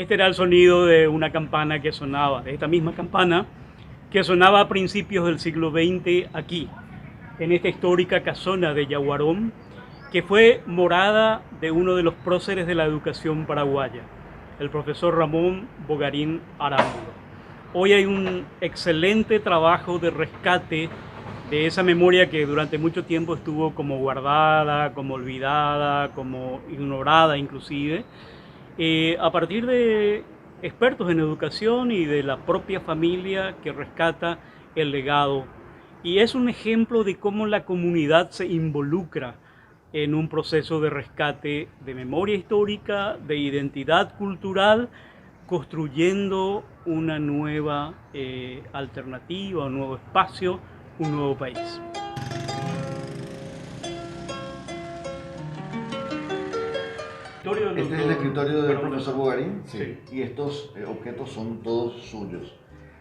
Este era el sonido de una campana que sonaba, de esta misma campana que sonaba a principios del siglo XX aquí, en esta histórica casona de Yaguarón, que fue morada de uno de los próceres de la educación paraguaya, el profesor Ramón Bogarín Arámbulo. Hoy hay un excelente trabajo de rescate de esa memoria que durante mucho tiempo estuvo como guardada, como olvidada, como ignorada inclusive, a partir de expertos en educación y de la propia familia que rescata el legado. Y es un ejemplo de cómo la comunidad se involucra en un proceso de rescate de memoria histórica, de identidad cultural, construyendo una nueva alternativa, un nuevo espacio, un nuevo país. Este es el escritorio del profesor Bogarín, sí. Y estos objetos son todos suyos.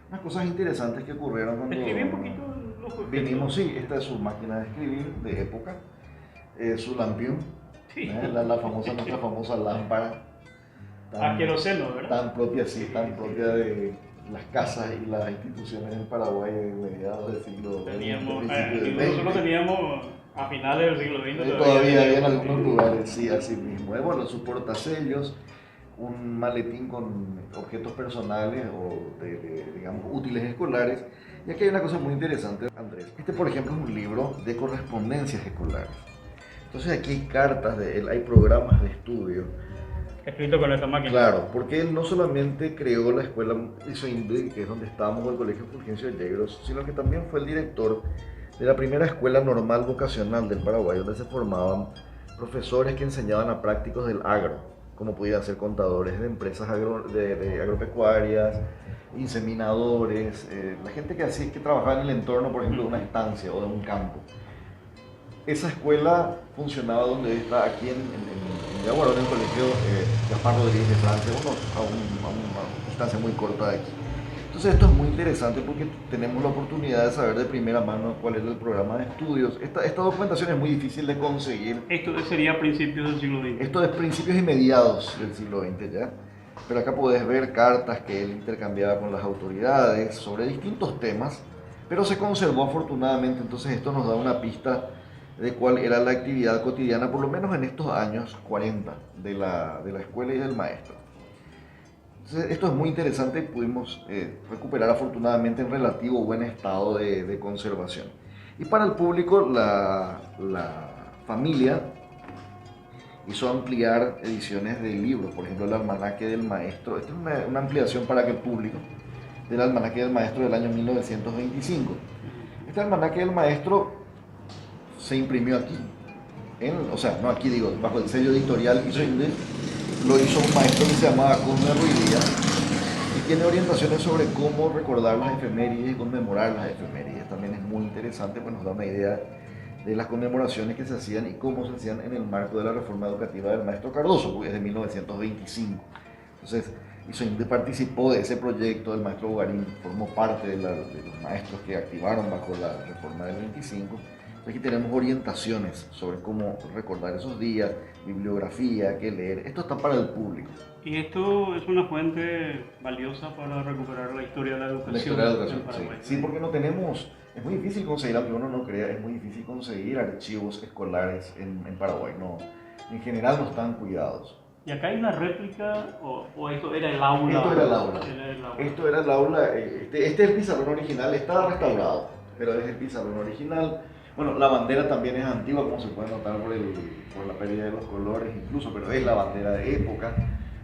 Unas cosas interesantes que ocurrieron cuando Escribí un poquito los objetos. vinimos. Sí, esta es su máquina de escribir de época, su lampión, Sí. nuestra famosa lámpara. A queroseno, ¿verdad? Tan propia, sí, tan propia de las casas y las instituciones en Paraguay de mediados del siglo XX. Nosotros teníamos a finales del siglo XX. Todavía hay en algunos lugares, sí, así mismo. Bueno, sus portasellos, un maletín con objetos personales o digamos, útiles escolares. Y aquí hay una cosa muy interesante, Andrés. Este, por ejemplo, es un libro de correspondencias escolares. Entonces aquí hay cartas de él, hay programas de estudio. Escrito con esta máquina. Claro, porque él no solamente creó la escuela Isoindri, que es donde estábamos, el Colegio Fulgencio de Yegros, sino que también fue el director de la primera escuela normal vocacional del Paraguay, donde se formaban profesores que enseñaban a prácticos del agro, como podían ser contadores de empresas de agropecuarias, inseminadores, la gente que trabajaba en el entorno, por ejemplo, de una estancia o de un campo. Esa escuela funcionaba donde está aquí en Yaguarón, en el colegio Gaspar Rodríguez de Francia, a una distancia muy corta de aquí. Entonces esto es muy interesante porque tenemos la oportunidad de saber de primera mano cuál era el programa de estudios. Esta documentación es muy difícil de conseguir. Esto sería a principios del siglo XX. Esto es principios y mediados del siglo XX ya. Pero acá podés ver cartas que él intercambiaba con las autoridades sobre distintos temas, pero se conservó afortunadamente, entonces esto nos da una pista de cuál era la actividad cotidiana, por lo menos en estos años 40 de la escuela y del maestro. Entonces, esto es muy interesante y pudimos recuperar afortunadamente en relativo buen estado de conservación. Y para el público, la familia hizo ampliar ediciones de libros, por ejemplo el almanaque del maestro. Esta es una ampliación para que el público del almanaque del maestro del año 1925. Este almanaque del maestro se imprimió aquí, no aquí digo, bajo el sello editorial Isoindri, lo hizo un maestro que se llamaba Cosme Ruidía y tiene orientaciones sobre cómo recordar las efemérides y conmemorar las efemérides. También es muy interesante, pues nos da una idea de las conmemoraciones que se hacían y cómo se hacían en el marco de la reforma educativa del maestro Cardoso, porque es de 1925. Entonces, Isoindri participó de ese proyecto, el maestro Bogarín formó parte de los maestros que activaron bajo la reforma del 25. Aquí tenemos orientaciones sobre cómo recordar esos días, bibliografía, qué leer. Esto está para el público. Y esto es una fuente valiosa para recuperar la historia de la educación. La historia de la educación, en Paraguay. sí, porque no tenemos, es muy difícil conseguir, aunque uno no crea, es muy difícil conseguir archivos escolares en Paraguay. No, en general no están cuidados. ¿Y acá hay una réplica o esto era el aula? Esto era el aula. Esto era el aula. Este es el pizarrón original, está restaurado, pero es el pizarrón original. Bueno, la bandera también es antigua, como se puede notar por la pérdida de los colores incluso, pero es la bandera de época.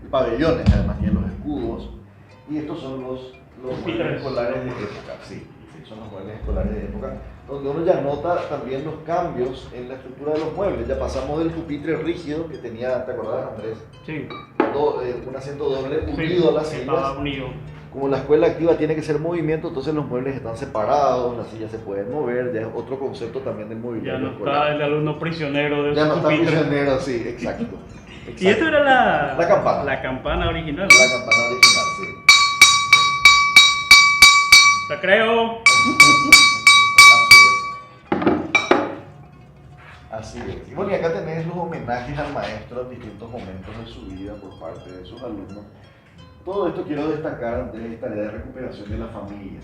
El pabellón además tiene los escudos. Y estos son los muebles escolares de época, sí, son los muebles escolares de época, donde uno ya nota también los cambios en la estructura de los muebles. Ya pasamos del pupitre rígido que tenía, ¿te acordás, Andrés? Sí. Un asiento doble unido a las sillas. Unido. Como la escuela activa tiene que ser movimiento, entonces los muebles están separados, las sillas se pueden mover, ya es otro concepto también del movimiento. Ya no está el alumno prisionero de ya su no está pupitre. prisionero, sí, exacto. Y esto era la campana. La campana original. La campana original, sí. Te creo. Así es. Y bueno, y acá tenés los homenajes al maestro en distintos momentos de su vida por parte de sus alumnos. todo esto quiero destacar de esta tarea de recuperación de la familia.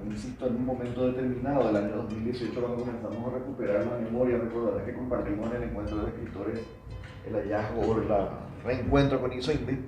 Insisto, en un momento determinado del año 2018, cuando comenzamos a recuperar la memoria, recordarás que compartimos en el encuentro de escritores el hallazgo o el reencuentro con Isoindit.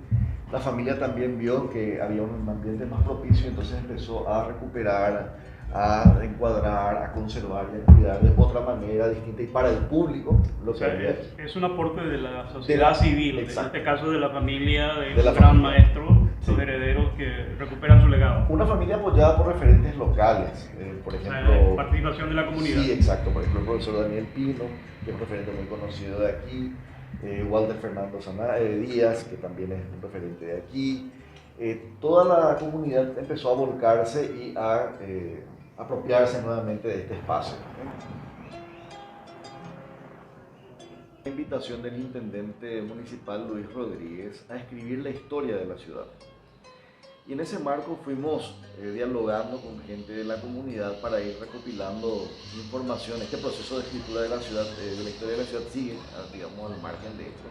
La familia también vio que había un ambiente más propicio, entonces empezó a recuperar, a encuadrar, a conservar y a cuidar de otra manera distinta y para el público lo que había aquí. Es un aporte de la sociedad civil, exacto. en este caso de la familia de De la un gran familia. maestro, Sí. sus herederos que recuperan su legado. Una familia apoyada por referentes locales, por ejemplo... participación de la comunidad. Sí, exacto. Por ejemplo, el profesor Daniel Pino, que es un referente muy conocido de aquí, Walter Fernando Díaz, que también es un referente de aquí. Toda la comunidad empezó a volcarse y a apropiarse nuevamente de este espacio. La invitación del intendente municipal Luis Rodríguez a escribir la historia de la ciudad. Y en ese marco fuimos dialogando con gente de la comunidad para ir recopilando información. Este proceso de escritura de la ciudad, de la historia de la ciudad sigue, digamos, al margen de esto.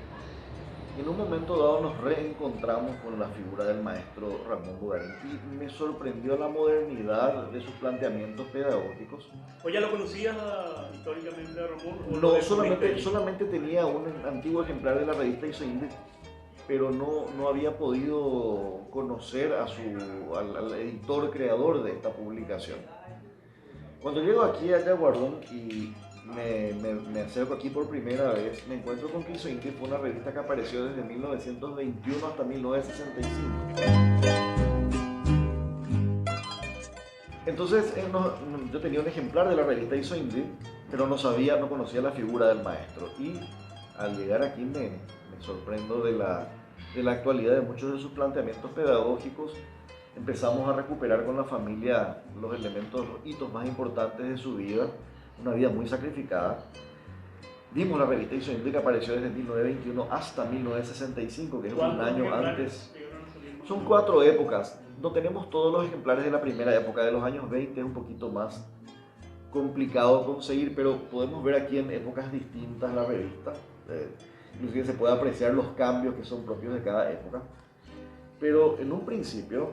Y en un momento dado nos reencontramos con la figura del maestro Ramón Bugarín y me sorprendió la modernidad de sus planteamientos pedagógicos. ¿O ya lo conocías históricamente a Ramón? No, solamente tenía un antiguo ejemplar de la revista Isoindit, pero no había podido conocer al editor creador de esta publicación. Cuando llego aquí a Yaguarón y me acerco aquí por primera vez, me encuentro con que Isoindit fue una revista que apareció desde 1921 hasta 1965. Entonces yo tenía un ejemplar de la revista Isoindit, pero no conocía la figura del maestro. Y al llegar aquí me sorprendo de la actualidad de muchos de sus planteamientos pedagógicos. Empezamos a recuperar con la familia los elementos, los hitos más importantes de su vida, una vida muy sacrificada. Vimos la revista Isoindit que apareció desde 1921 hasta 1965, que es un año antes. Son 4 épocas. No tenemos todos los ejemplares de la primera época, de los años 20 es un poquito más complicado conseguir, pero podemos ver aquí en épocas distintas la revista. Inclusive se puede apreciar los cambios que son propios de cada época. Pero en un principio,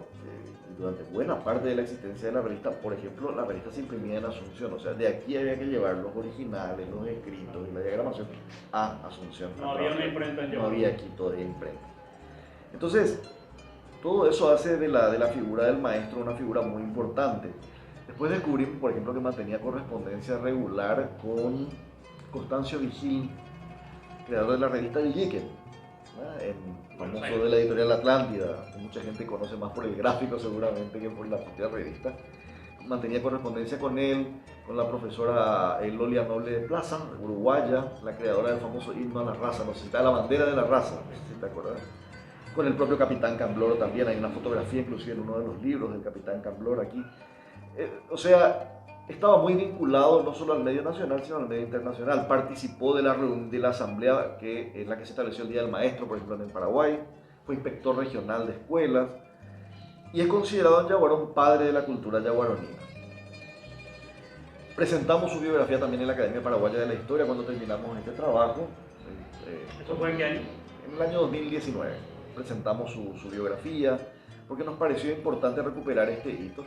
durante buena parte de la existencia de la revista, por ejemplo, la revista se imprimía en Asunción, o sea, de aquí había que llevar los originales, los escritos y la diagramación a Asunción. No había una imprenta en No había aquí todavía imprenta. Entonces, todo eso hace de la figura del maestro una figura muy importante. Después descubrimos, por ejemplo, que mantenía correspondencia regular con Constancio Vigil, creador de la revista Villiquen, famoso de la editorial Atlántida, que mucha gente conoce más por el gráfico seguramente que por la propia revista. Mantenía correspondencia con él, con la profesora Lolia Noble de Plaza, uruguaya, la creadora del famoso himno a la raza, no sé si la bandera de la raza, no sé si te acuerdas. Con el propio Capitán Cambloro también, hay una fotografía inclusive en uno de los libros del Capitán Cambloro aquí. O sea, estaba muy vinculado no solo al medio nacional, sino al medio internacional. Participó de la asamblea en la que se estableció el Día del Maestro, por ejemplo, en el Paraguay. Fue inspector regional de escuelas y es considerado en Yaguarón padre de la cultura yaguaronina. Presentamos su biografía también en la Academia Paraguaya de la Historia cuando terminamos este trabajo. ¿Eso fue en qué año? En el año 2019. Presentamos su biografía porque nos pareció importante recuperar este hito.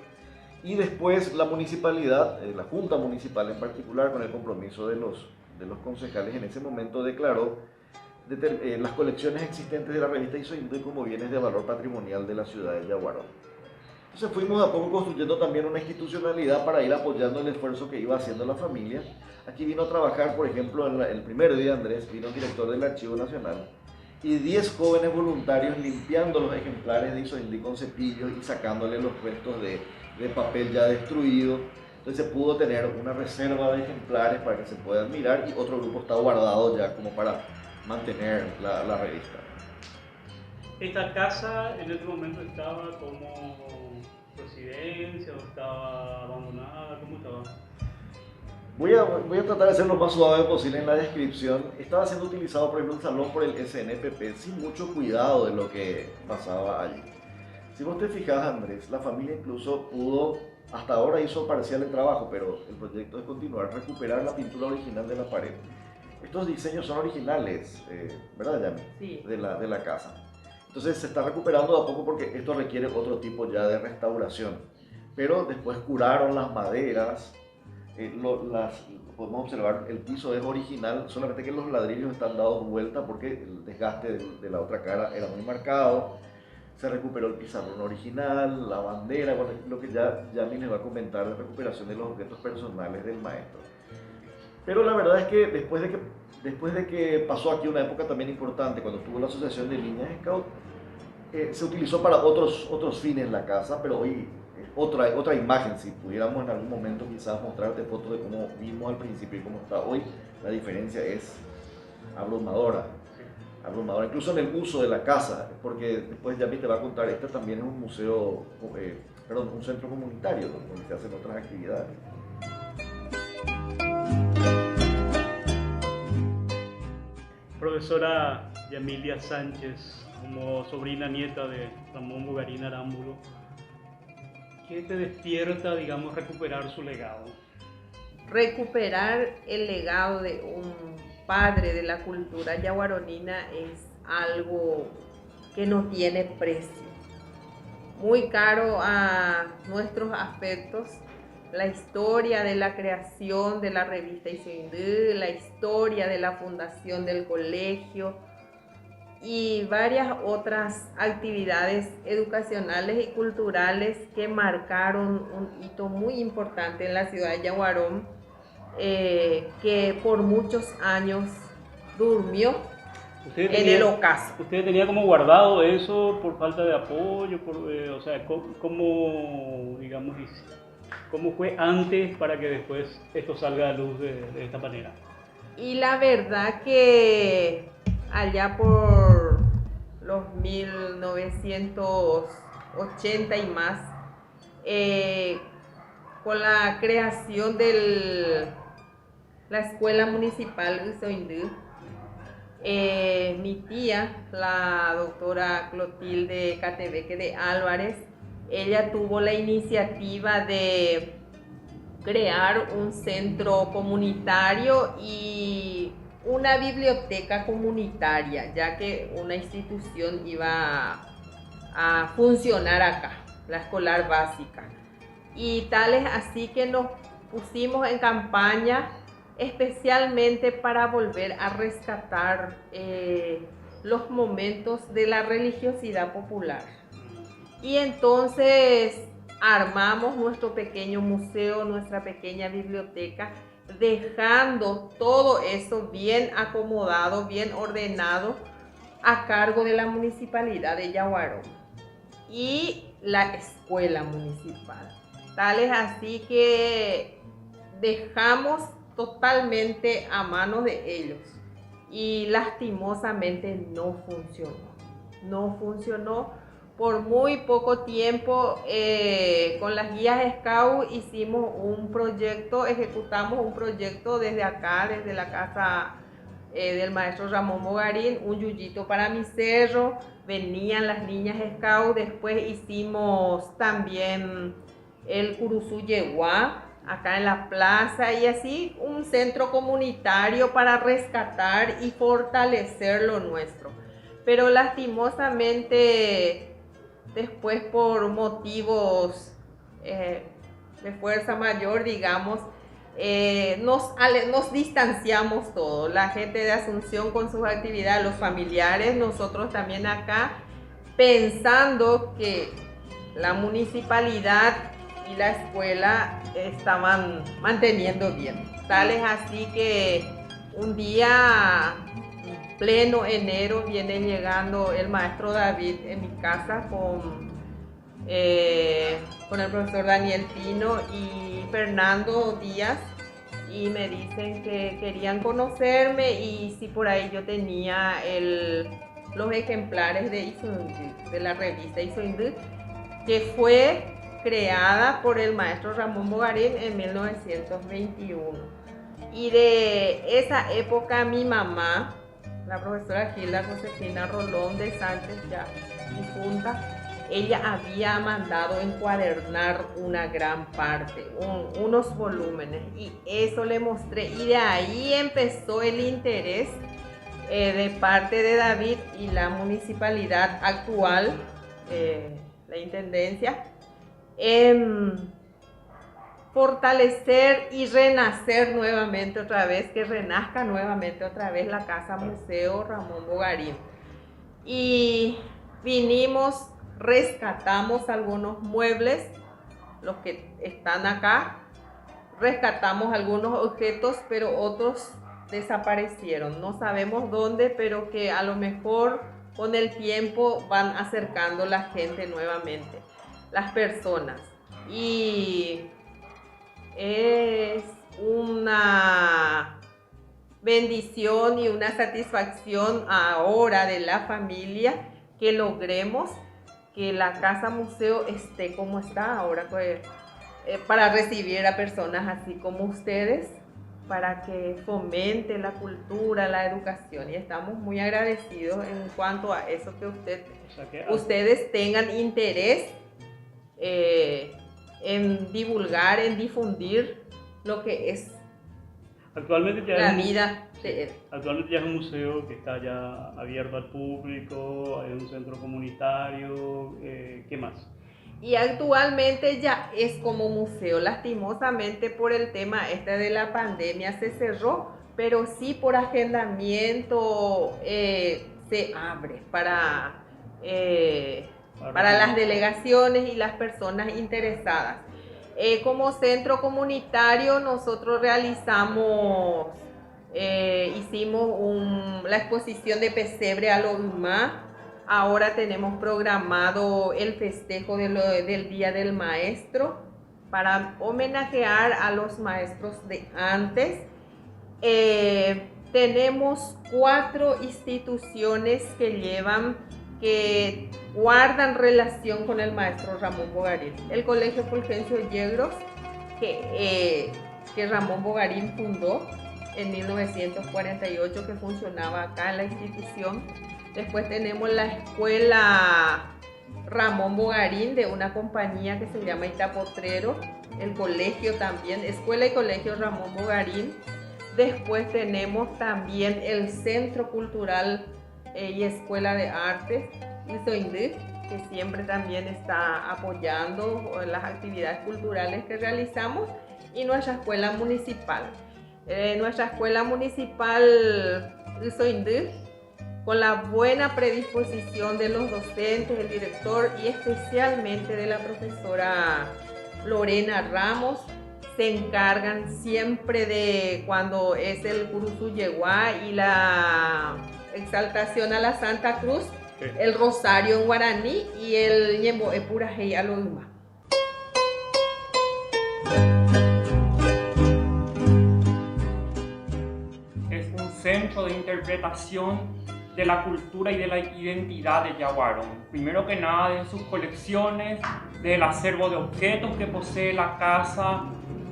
Y después la municipalidad, la Junta Municipal en particular, con el compromiso de los concejales en ese momento, declaró las colecciones existentes de la revista Isoindit como bienes de valor patrimonial de la ciudad de Yaguarón. Entonces fuimos a poco construyendo también una institucionalidad para ir apoyando el esfuerzo que iba haciendo la familia. Aquí vino a trabajar, por ejemplo, el primer día Andrés, vino el director del Archivo Nacional y 10 jóvenes voluntarios limpiando los ejemplares de Isoindit con cepillos y sacándole los restos de papel ya destruido. Entonces se pudo tener una reserva de ejemplares para que se puedan mirar y otro grupo está guardado ya como para mantener la revista. ¿Esta casa en este momento estaba como residencia o estaba abandonada? ¿Cómo estaba? Voy a tratar de ser lo más suave posible en la descripción. Estaba siendo utilizado, por ejemplo, un salón por el SNPP sin mucho cuidado de lo que pasaba allí. Si vos te fijas, Andrés, la familia incluso pudo, hasta ahora hizo parcial el trabajo, pero el proyecto es continuar, recuperar la pintura original de la pared. Estos diseños son originales, ¿verdad, Yami? Sí. De la casa. Entonces se está recuperando de a poco porque esto requiere otro tipo ya de restauración. Pero después curaron las maderas, podemos observar el piso es original, solamente que los ladrillos están dados vuelta porque el desgaste de la otra cara era muy marcado. Se recuperó el pizarrón original, la bandera, bueno, lo que ya Yami les va a comentar de recuperación de los objetos personales del maestro. Pero la verdad es que después de que pasó aquí una época también importante, cuando tuvo la asociación de niñas Scout, se utilizó para otros fines la casa, pero hoy otra imagen, si pudiéramos en algún momento quizás mostrarte fotos de cómo vimos al principio y cómo está hoy, la diferencia es abrumadora. Incluso en el uso de la casa, porque después Yami te va a contar, este también es un museo, un centro comunitario donde se hacen otras actividades. Profesora Yamilia Sánchez, como sobrina nieta de Ramón Bogarín Arámbulo, ¿qué te despierta, digamos, recuperar su legado? Recuperar el legado de un padre de la cultura yaguaronina es algo que no tiene precio. Muy caro a nuestros afectos. La historia de la creación de la revista Isoindú, la historia de la fundación del colegio y varias otras actividades educacionales y culturales que marcaron un hito muy importante en la ciudad de Yaguarón, que por muchos años durmió en el ocaso. ¿Usted tenía como guardado eso por falta de apoyo? O sea, ¿cómo, digamos, cómo fue antes para que después esto salga a luz de esta manera? Y la verdad que allá por los 1980 y más, con la creación de la escuela municipal Isoindú, mi tía, la doctora Clotilde Catebeque de Álvarez, ella tuvo la iniciativa de crear un centro comunitario y una biblioteca comunitaria, ya que una institución iba a funcionar acá, la escolar básica. Y tal es así que nos pusimos en campaña especialmente para volver a rescatar los momentos de la religiosidad popular. Y entonces armamos nuestro pequeño museo, nuestra pequeña biblioteca, dejando todo eso bien acomodado, bien ordenado, a cargo de la municipalidad de Yaguarón y la escuela municipal. Tal es así que dejamos totalmente a manos de ellos y lastimosamente no funcionó. Por muy poco tiempo, con las guías Scout hicimos un proyecto, ejecutamos un proyecto desde acá, desde la casa del maestro Ramón Bogarín, un yuyito para mi cerro, venían las niñas Scout, después hicimos también el Curuzú Yeguá, acá en la plaza, y así un centro comunitario para rescatar y fortalecer lo nuestro. Pero lastimosamente después, por motivos de fuerza mayor, digamos, nos distanciamos todos, la gente de Asunción con sus actividades, los familiares, nosotros también acá, pensando que la municipalidad y la escuela estaban manteniendo bien. Tal es así que un día, pleno enero, viene llegando el maestro David en mi casa con el profesor Daniel Pino y Fernando Díaz, y me dicen que querían conocerme y si por ahí yo tenía los ejemplares de la revista Isoindú, que fue creada por el maestro Ramón Bogarín en 1921. Y de esa época mi mamá, la profesora Gilda Josefina Rolón de Sánchez, ya difunta, ella había mandado encuadernar una gran parte, unos volúmenes, y eso le mostré, y de ahí empezó el interés de parte de David y la municipalidad actual, la intendencia, en fortalecer y renacer nuevamente otra vez, que renazca nuevamente otra vez la Casa Museo Ramón Bogarín. Y vinimos, rescatamos algunos muebles, los que están acá, rescatamos algunos objetos, pero otros desaparecieron. No sabemos dónde, pero que a lo mejor con el tiempo van acercando la gente nuevamente, las personas. Y es una bendición y una satisfacción ahora de la familia que logremos que la Casa Museo esté como está ahora, para recibir a personas así como ustedes, para que fomente la cultura, la educación, y estamos muy agradecidos en cuanto a eso, que ustedes tengan interés en divulgar, en difundir lo que es actualmente ya la vida. Actualmente ya es un museo que está ya abierto al público, hay un centro comunitario, ¿qué más? Y actualmente ya es como museo. Lastimosamente por el tema de la pandemia se cerró, pero sí por agendamiento se abre para las delegaciones y las personas interesadas. Como centro comunitario nosotros realizamos, hicimos la exposición de Pesebre a lo Humá. Ahora tenemos programado el festejo del Día del Maestro para homenajear a los maestros de antes. Tenemos 4 instituciones que guardan relación con el maestro Ramón Bogarín. El Colegio Fulgencio Yegros, que Ramón Bogarín fundó en 1948, que funcionaba acá en la institución. Después tenemos la Escuela Ramón Bogarín, de una compañía que se llama Itapotrero. El colegio también, Escuela y Colegio Ramón Bogarín. Después tenemos también el Centro Cultural y Escuela de Artes, Isoindí, que siempre también está apoyando las actividades culturales que realizamos. Y nuestra escuela municipal. Nuestra escuela municipal Isoindí, con la buena predisposición de los docentes, del director y especialmente de la profesora Lorena Ramos, se encargan siempre de cuando es el Curuzú Yeguá y la exaltación a la Santa Cruz, sí, el rosario en guaraní y el Ñembo Epurajey a lo Yuma. Es un centro de interpretación de la cultura y de la identidad de Yaguarón. Primero que nada, de sus colecciones, del acervo de objetos que posee la casa,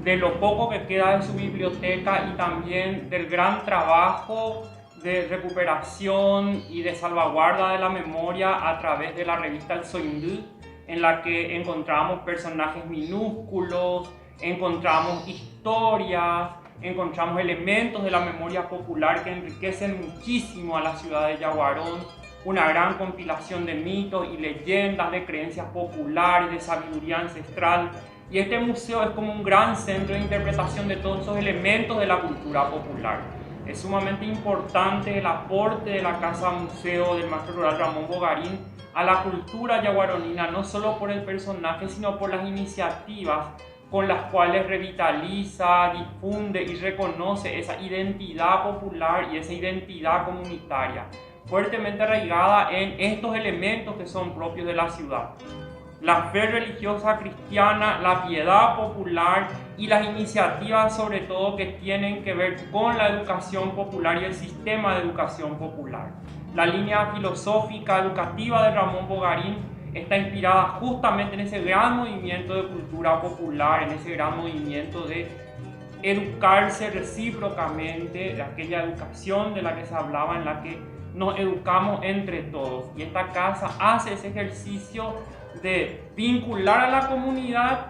de lo poco que queda de su biblioteca y también del gran trabajo de recuperación y de salvaguarda de la memoria a través de la revista El Soindú, en la que encontramos personajes minúsculos, encontramos historias, encontramos elementos de la memoria popular que enriquecen muchísimo a la ciudad de Yaguarón, una gran compilación de mitos y leyendas, de creencias populares, de sabiduría ancestral. Y este museo es como un gran centro de interpretación de todos esos elementos de la cultura popular. Es sumamente importante el aporte de la Casa Museo del Maestro Rural Ramón Bogarín a la cultura yaguaronina, no solo por el personaje, sino por las iniciativas con las cuales revitaliza, difunde y reconoce esa identidad popular y esa identidad comunitaria, fuertemente arraigada en estos elementos que son propios de la ciudad. La fe religiosa cristiana, la piedad popular y las iniciativas sobre todo que tienen que ver con la educación popular y el sistema de educación popular. La línea filosófica educativa de Ramón Bogarín está inspirada justamente en ese gran movimiento de cultura popular, en ese gran movimiento de educarse recíprocamente, de aquella educación de la que se hablaba, en la que nos educamos entre todos. Y esta casa hace ese ejercicio de vincular a la comunidad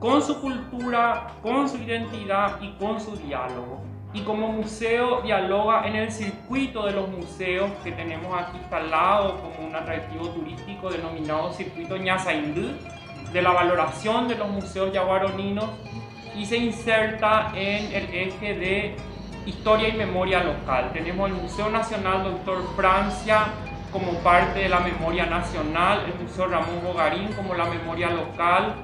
con su cultura, con su identidad y con su diálogo. y como museo dialoga en el circuito de los museos que tenemos aquí instalado como un atractivo turístico denominado Circuito Ñasaindú, de la valoración de los museos yaguaroninos, y se inserta en el eje de historia y memoria local. Tenemos el Museo Nacional Dr. Francia como parte de la memoria nacional, el Museo Ramón Bogarín como la memoria local,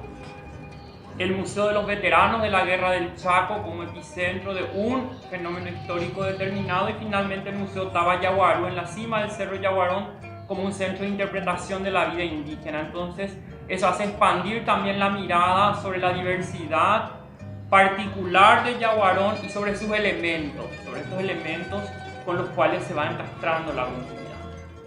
el Museo de los Veteranos de la Guerra del Chaco como epicentro de un fenómeno histórico determinado, y finalmente el Museo Taba Yaguarú en la cima del Cerro Yaguarón como un centro de interpretación de la vida indígena. Entonces eso hace expandir también la mirada sobre la diversidad particular de Yaguarón y sobre sus elementos, sobre estos elementos con los cuales se va encastrando la comunidad.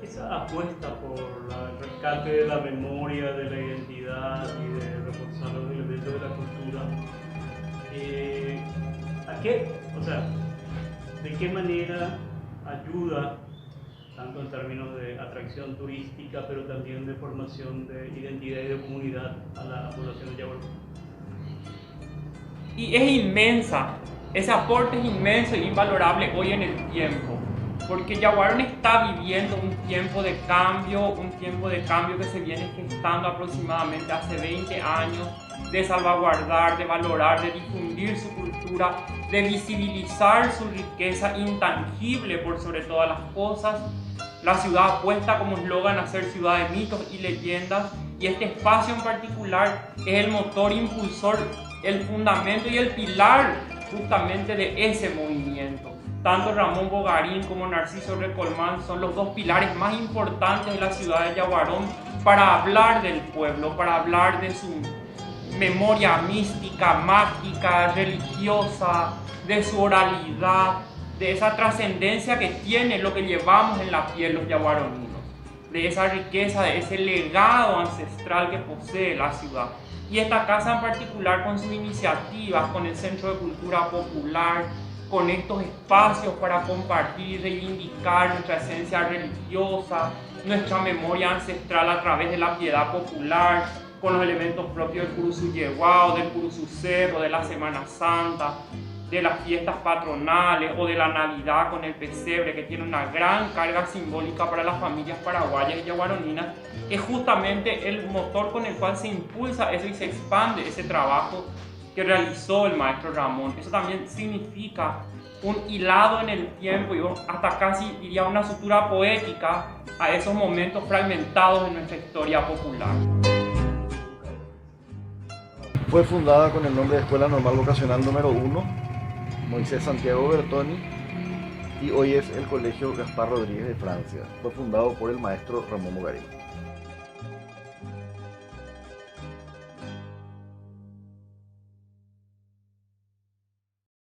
Esa apuesta por el rescate de la memoria, de la identidad y de reforzar los elementos de la cultura, ¿de qué manera ayuda, tanto en términos de atracción turística, pero también de formación de identidad y de comunidad a la población de Yaguarón? Y es inmensa, ese aporte es inmenso e invalorable hoy en el tiempo, porque Yaguarón está viviendo un tiempo de cambio que se viene gestando aproximadamente hace 20 años, de salvaguardar, de valorar, de difundir su cultura, de visibilizar su riqueza intangible por sobre todas las cosas. La ciudad apuesta como eslogan a ser ciudad de mitos y leyendas, y este espacio en particular es el motor impulsor, el fundamento y el pilar justamente de ese movimiento. Tanto Ramón Bogarín como Narciso Recolmán son los dos pilares más importantes de la ciudad de Yaguarón para hablar del pueblo, para hablar de su memoria mística, mágica, religiosa, de su oralidad, de esa trascendencia que tiene lo que llevamos en la piel los yaguaroninos, de esa riqueza, de ese legado ancestral que posee la ciudad. Y esta casa en particular, con sus iniciativas, con el Centro de Cultura Popular, con estos espacios para compartir y reivindicar nuestra esencia religiosa, nuestra memoria ancestral a través de la piedad popular, con los elementos propios del Curuzú Yeguao, del Curuzú Cerro, de la Semana Santa, de las fiestas patronales o de la Navidad con el pesebre, que tiene una gran carga simbólica para las familias paraguayas y yaguaroninas, es justamente el motor con el cual se impulsa eso y se expande ese trabajo que realizó el maestro Ramón. Eso también significa un hilado en el tiempo y hasta casi diría una sutura poética a esos momentos fragmentados en nuestra historia popular. Fue fundada con el nombre de Escuela Normal Vocacional número 1, Moisés Santiago Bertoni, y hoy es el Colegio Gaspar Rodríguez de Francia. Fue fundado por el maestro Ramón Bogarín.